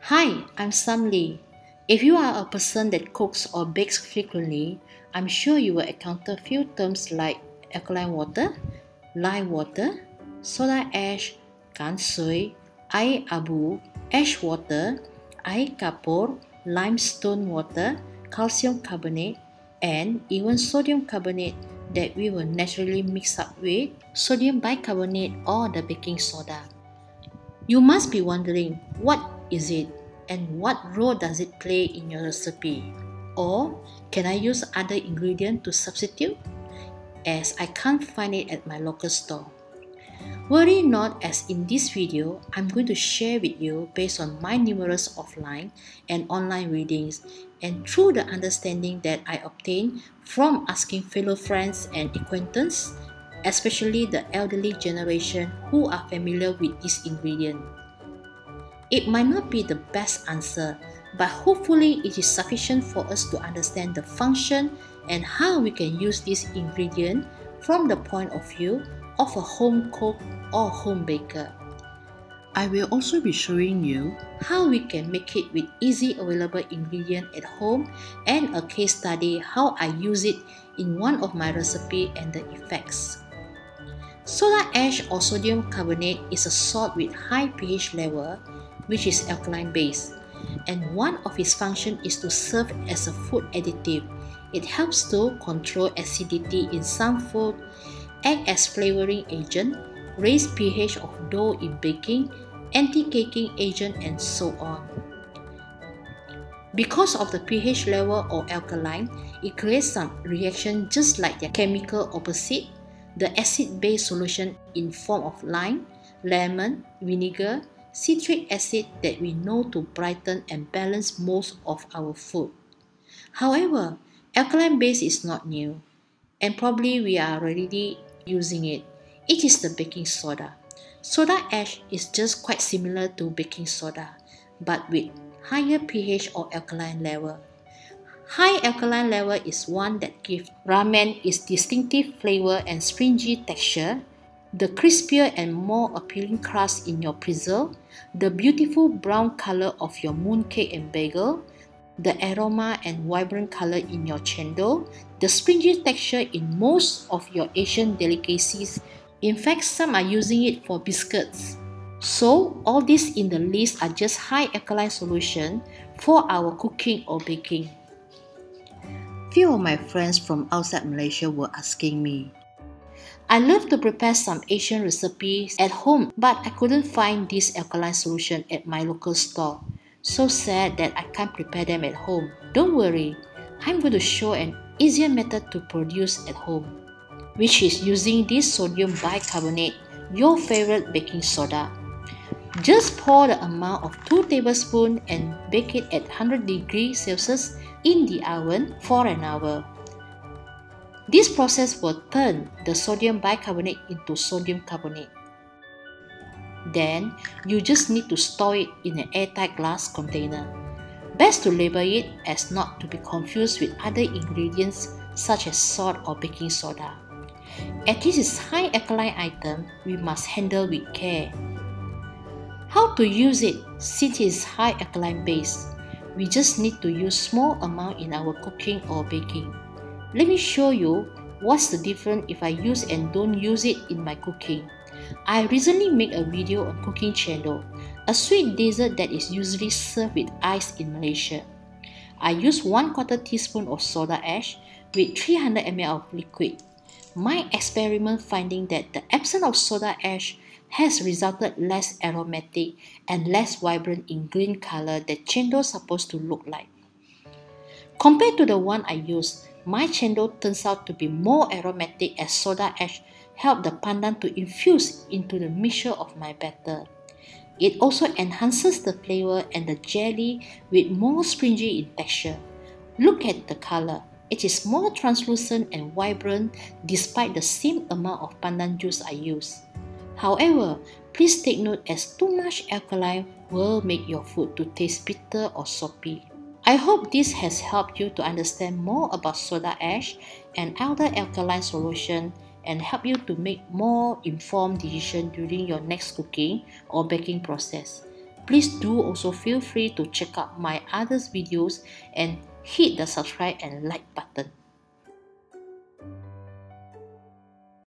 Hi, I'm Sam Lee. If you are a person that cooks or bakes frequently, I'm sure you will encounter few terms like alkaline water, lime water, soda ash, 碱水, air abu, ash water, air kapur, limestone water, calcium carbonate, and even sodium carbonate that we will naturally mix up with sodium bicarbonate or the baking soda. You must be wondering, what is it and what role does it play in your recipe? Or can I use other ingredient to substitute, as I can't find it at my local store? Worry not, as in this video, I'm going to share with you based on my numerous offline and online readings and through the understanding that I obtained from asking fellow friends and acquaintances, especially the elderly generation who are familiar with this ingredient. It might not be the best answer, but hopefully it is sufficient for us to understand the function and how we can use this ingredient from the point of view of a home cook or home baker. I will also be showing you how we can make it with easy available ingredient at home and a case study how I use it in one of my recipe and the effects. Soda ash or sodium carbonate is a salt with high pH level which is alkaline base, and one of its functions is to serve as a food additive. It helps to control acidity in some food, act as flavoring agent, raise pH of dough in baking, anti-caking agent, and so on. Because of the pH level or alkaline, it creates some reaction just like their chemical opposite, the acid-base solution in form of lime, lemon, vinegar, citric acid that we know to brighten and balance most of our food. However, alkaline base is not new, and probably we are already using it. It is the baking soda. Soda ash is just quite similar to baking soda, but with higher pH or alkaline level. High alkaline level is one that gives ramen its distinctive flavor and springy texture, the crispier and more appealing crust in your pretzel, the beautiful brown color of your mooncake and bagel, the aroma and vibrant color in your chendol, the springy texture in most of your Asian delicacies. In fact, some are using it for biscuits. So, all these in the list are just high alkaline solution for our cooking or baking. Few of my friends from outside Malaysia were asking me, I love to prepare some Asian recipes at home, but I couldn't find this alkaline solution at my local store. So sad that I can't prepare them at home. Don't worry, I'm going to show an easier method to produce at home, which is using this sodium bicarbonate, your favorite baking soda. Just pour the amount of 2 tablespoons and bake it at 100 degrees Celsius in the oven for an hour. This process will turn the sodium bicarbonate into sodium carbonate. Then, you just need to store it in an airtight glass container. Best to label it as not to be confused with other ingredients such as salt or baking soda. As this is high alkaline item, we must handle with care. How to use it since it is high alkaline base? We just need to use small amount in our cooking or baking. Let me show you what's the difference if I use and don't use it in my cooking. I recently made a video on cooking chendol, a sweet dessert that is usually served with ice in Malaysia. I used 1/4 teaspoon of soda ash with 300 ml of liquid. My experiment finding that the absence of soda ash has resulted less aromatic and less vibrant in green color that chendol is supposed to look like. Compared to the one I used, my chendol turns out to be more aromatic as soda ash helped the pandan to infuse into the mixture of my batter. It also enhances the flavor and the jelly with more springy in texture. Look at the color. It is more translucent and vibrant despite the same amount of pandan juice I use. However, please take note as too much alkaline will make your food to taste bitter or soapy. I hope this has helped you to understand more about soda ash and other alkaline solution and help you to make more informed decisions during your next cooking or baking process. Please do also feel free to check out my other videos and hit the subscribe and like button.